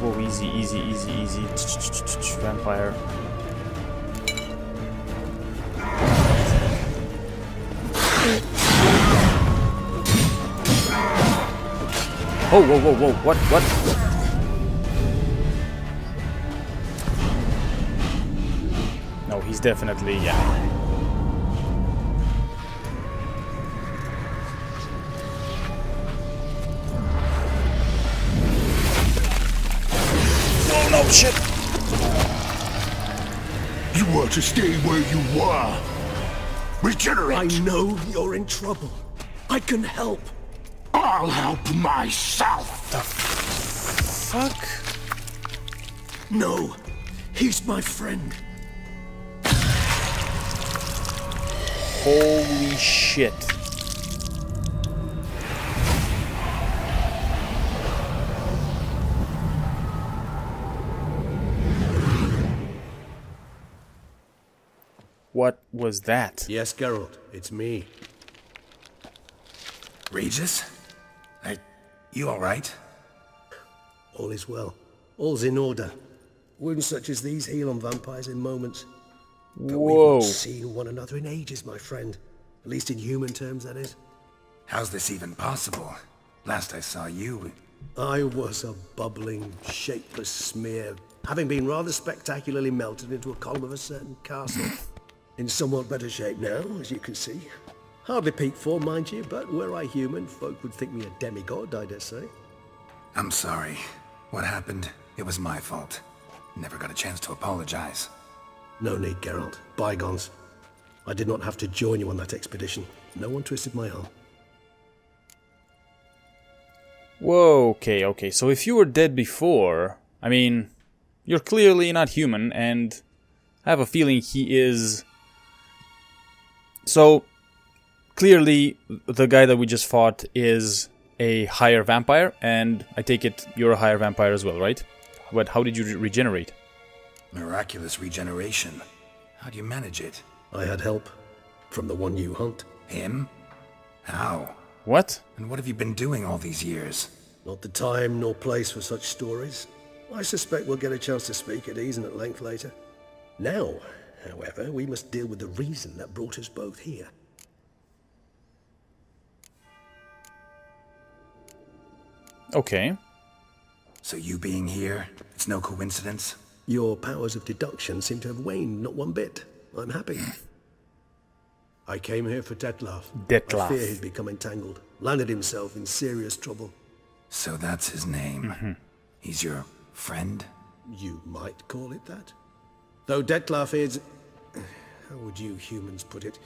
Whoa, easy, easy, easy, easy. Vampire. Oh, whoa, what? No, he's definitely, yeah. Oh shit! You were to stay where you were. Regenerate! I know you're in trouble. I can help. I'll help myself! The fuck? No, he's my friend. Holy shit. What was that? Yes, Geralt, it's me. Regis? You alright? All is well. All's in order. Wounds such as these heal on vampires in moments. But Whoa. we've not seen one another in ages, my friend. At least in human terms, that is. How's this even possible? Last I saw you... I was a bubbling, shapeless smear, having been rather spectacularly melted into a column of a certain castle. In somewhat better shape now, as you can see. Hardly peak form, mind you, but were I human, folk would think me a demigod, I dare say. I'm sorry. What happened? It was my fault. Never got a chance to apologize. No need, Geralt. Bygones. I did not have to join you on that expedition. No one twisted my arm. Whoa, okay. So if you were dead before, I mean, You're clearly not human, and I have a feeling he is... So, clearly, the guy that we just fought is a higher vampire, and I take it you're a higher vampire as well, right? But how did you regenerate? Miraculous regeneration. How do you manage it? I had help from the one you hunt. Him? How? What? And what have you been doing all these years? Not the time nor place for such stories. I suspect we'll get a chance to speak at ease and at length later. Now, however, we must deal with the reason that brought us both here. Okay. So you being here, it's no coincidence? Your powers of deduction seem to have waned not one bit. I'm happy. I came here for Detlef. Detlef. I fear he's become entangled. Landed himself in serious trouble. So that's his name. He's your friend? You might call it that. Though Detlef is... how would you humans put it?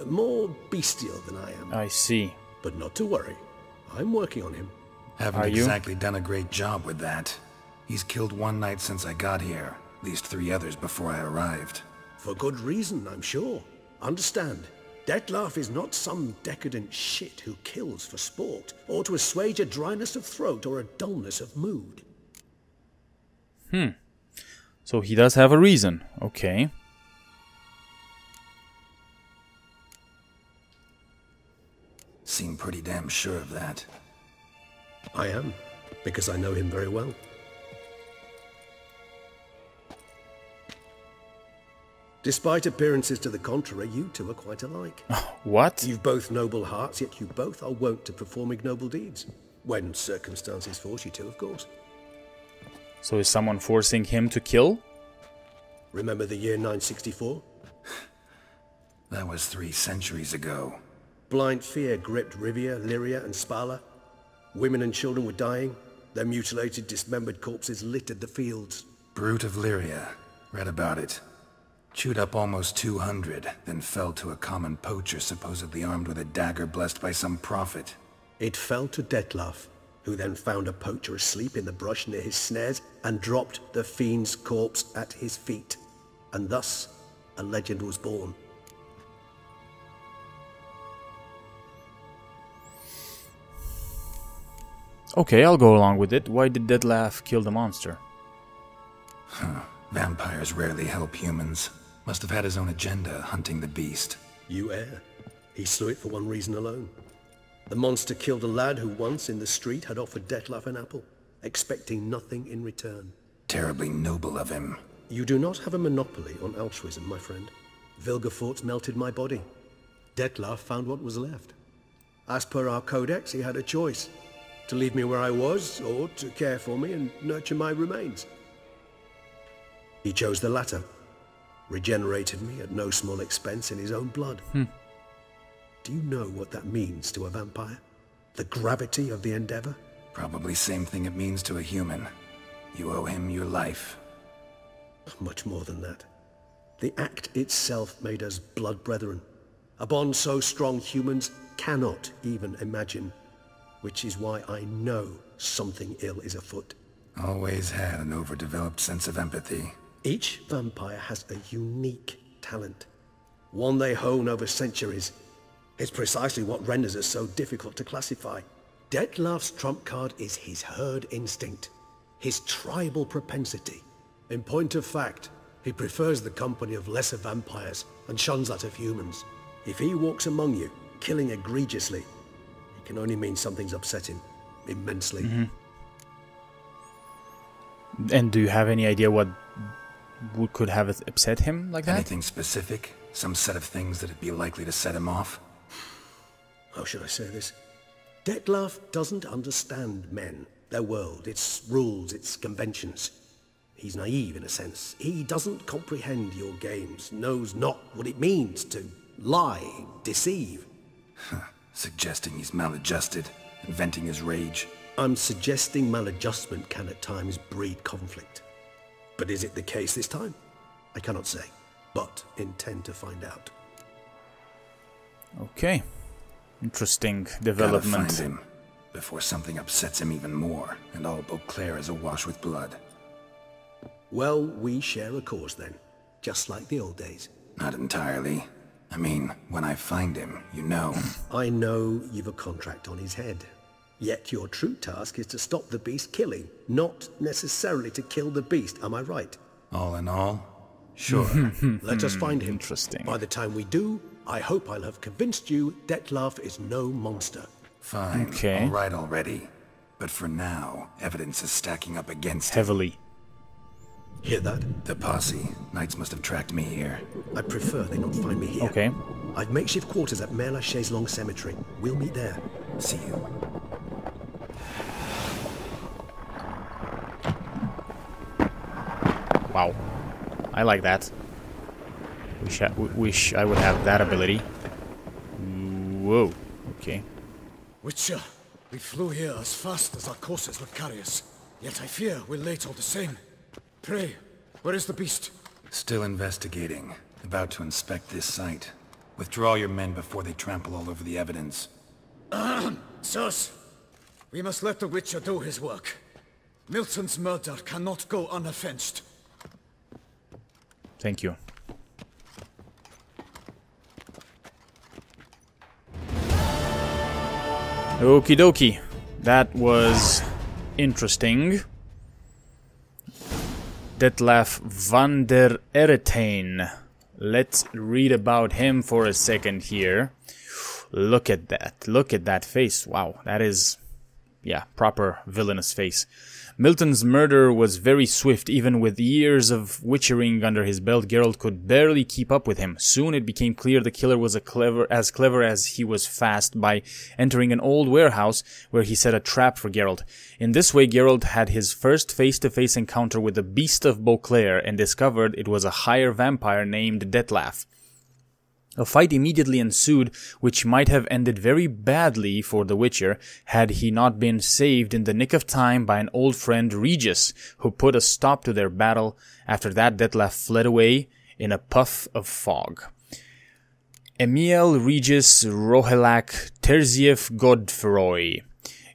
More bestial than I am. I see. But not to worry. I'm working on him. Haven't Are you? exactly done a great job with that. He's killed one knight since I got here. At least 3 others before I arrived. For good reason, I'm sure. Understand, Detlef is not some decadent shit who kills for sport, or to assuage a dryness of throat or a dullness of mood. So he does have a reason. Okay. Seem pretty damn sure of that. I am, because I know him very well. Despite appearances to the contrary, you two are quite alike. What? You've both noble hearts, yet you both are wont to perform ignoble deeds. When circumstances force you to, of course. So is someone forcing him to kill? Remember the year 964? That was 3 centuries ago. Blind fear gripped Rivia, Lyria, and Spala. Women and children were dying. Their mutilated, dismembered corpses littered the fields. Brute of Lyria. Read about it. Chewed up almost 200, then fell to a common poacher supposedly armed with a dagger blessed by some prophet. It fell to Detlef, who then found a poacher asleep in the brush near his snares and dropped the fiend's corpse at his feet. And thus, a legend was born. Okay, I'll go along with it. Why did Detlef kill the monster? Vampires rarely help humans. Must have had his own agenda, hunting the beast. You err. He slew it for one reason alone. The monster killed a lad who once in the street had offered Detlef an apple, expecting nothing in return. Terribly noble of him. You do not have a monopoly on altruism, my friend. Vilgefortz melted my body. Detlef found what was left. As per our codex, he had a choice. To leave me where I was, or to care for me and nurture my remains. He chose the latter. Regenerated me at no small expense in his own blood. Do you know what that means to a vampire? The gravity of the endeavor? Probably same thing it means to a human. You owe him your life. Much more than that. The act itself made us blood brethren. A bond so strong humans cannot even imagine. Which is why I know something ill is afoot. Always had an overdeveloped sense of empathy. Each vampire has a unique talent. One they hone over centuries. It's precisely what renders us so difficult to classify. Detlef's trump card is his herd instinct. His tribal propensity. In point of fact, he prefers the company of lesser vampires and shuns that of humans. If he walks among you, killing egregiously, it can only mean something's upset him immensely. And do you have any idea what could have upset him like that? Anything specific? Some set of things that'd be likely to set him off? How should I say this? Detlef doesn't understand men, their world, its rules, its conventions. He's naive in a sense. He doesn't comprehend your games, knows not what it means to lie, deceive. Suggesting he's maladjusted, and venting his rage. I'm suggesting maladjustment can at times breed conflict. But is it the case this time? I cannot say, but intend to find out. Okay. Interesting development. Gotta find him, before something upsets him even more, and all Beauclair is awash with blood. Well, we share a cause then. Just like the old days. Not entirely. I mean, when I find him, you know. I know you've a contract on his head. Yet your true task is to stop the beast killing, not necessarily to kill the beast, am I right? All in all, sure. Let us find him. Interesting. By the time we do, I hope I'll have convinced you Detlef is no monster. Fine. Okay. All right already. But for now, evidence is stacking up against him. Heavily. Hear that? The posse. Knights must have tracked me here. I prefer they not find me here. Okay. I've makeshift quarters at Mère Lachaise Long Cemetery. We'll meet there. See you. Wow. I like that. Wish I would have that ability. Whoa. Okay. Witcher, we flew here as fast as our courses would carry us. Yet I fear we're late all the same. Pray, where is the beast? Still investigating. About to inspect this site. Withdraw your men before they trample all over the evidence. Sirs, we must let the Witcher do his work. Milton's murder cannot go unavenged. Thank you. Okie dokie. That was interesting. Detlef van der Eretain. Let's read about him for a second here. Look at that. Look at that face. Wow, that is, yeah, proper villainous face. Milton's murder was very swift. Even with years of witchering under his belt, Geralt could barely keep up with him. Soon it became clear the killer was as clever as he was fast by entering an old warehouse where he set a trap for Geralt. In this way, Geralt had his first face-to-face encounter with the Beast of Beauclair and discovered it was a higher vampire named Detlef. A fight immediately ensued, which might have ended very badly for the Witcher had he not been saved in the nick of time by an old friend, Regis, who put a stop to their battle. After that, Detlef fled away in a puff of fog. Emil Regis Rohelac Terzieff-Godefroy.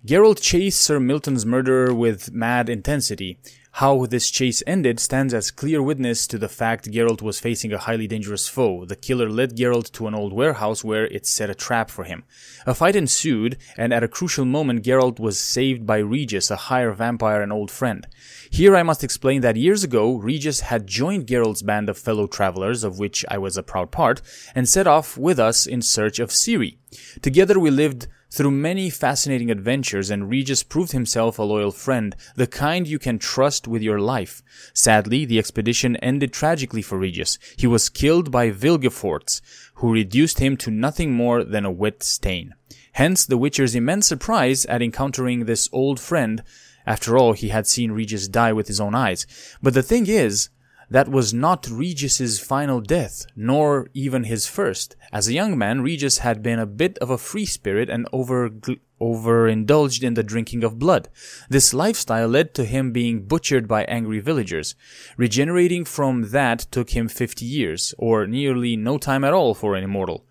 Geralt chased Sir Milton's murderer with mad intensity. How this chase ended stands as clear witness to the fact Geralt was facing a highly dangerous foe. The killer led Geralt to an old warehouse where it set a trap for him. A fight ensued, and at a crucial moment Geralt was saved by Regis, a higher vampire and old friend. Here I must explain that years ago, Regis had joined Geralt's band of fellow travelers, of which I was a proud part, and set off with us in search of Ciri. Together we lived through many fascinating adventures, and Regis proved himself a loyal friend, the kind you can trust with your life. Sadly, the expedition ended tragically for Regis. He was killed by Vilgefortz, who reduced him to nothing more than a wet stain. Hence the Witcher's immense surprise at encountering this old friend. After all, he had seen Regis die with his own eyes. But the thing is, that was not Regis's final death, nor even his first. As a young man, Regis had been a bit of a free spirit and overindulged in the drinking of blood. This lifestyle led to him being butchered by angry villagers. Regenerating from that took him 50 years, or nearly no time at all for an immortal.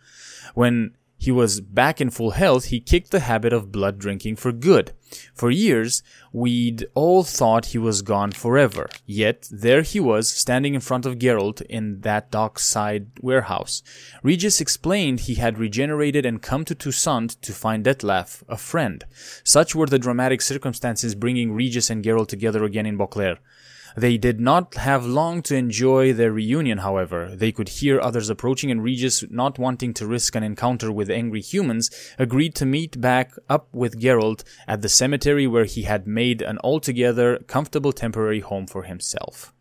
When he was back in full health, he kicked the habit of blood drinking for good. For years, we'd all thought he was gone forever. Yet, there he was, standing in front of Geralt in that dockside warehouse. Regis explained he had regenerated and come to Toussaint to find Detlef, a friend. Such were the dramatic circumstances bringing Regis and Geralt together again in Beauclair. They did not have long to enjoy their reunion, however. They could hear others approaching, and Regis, not wanting to risk an encounter with angry humans, agreed to meet back up with Geralt at the cemetery where he had made an altogether comfortable temporary home for himself.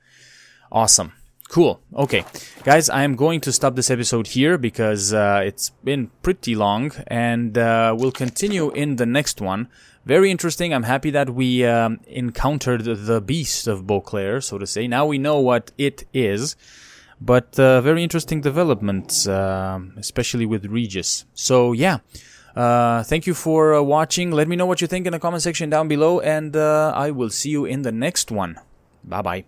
Awesome. Cool. Okay. Guys, I am going to stop this episode here because it's been pretty long, and we'll continue in the next one. Very interesting. I'm happy that we encountered the beast of Beauclair, so to say. Now we know what it is, but very interesting developments, especially with Regis. So yeah, thank you for watching. Let me know what you think in the comment section down below, and I will see you in the next one. Bye-bye.